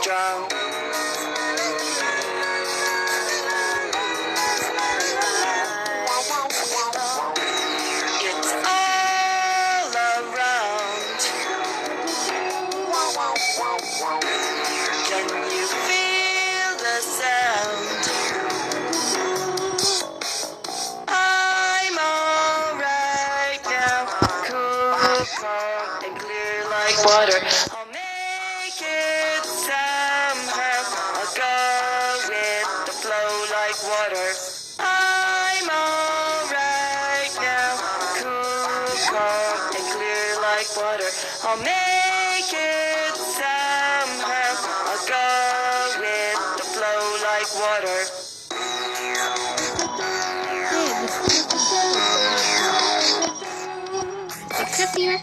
Strong. It's all around. Can you feel the sound? I'm alright now, cool, calm, and clear like water. I'll make it somehow. I'll go with the flow like water. I'm alright now, cool, calm, and clear like water. I'll make it somehow. I'll go with the flow like water. Except here.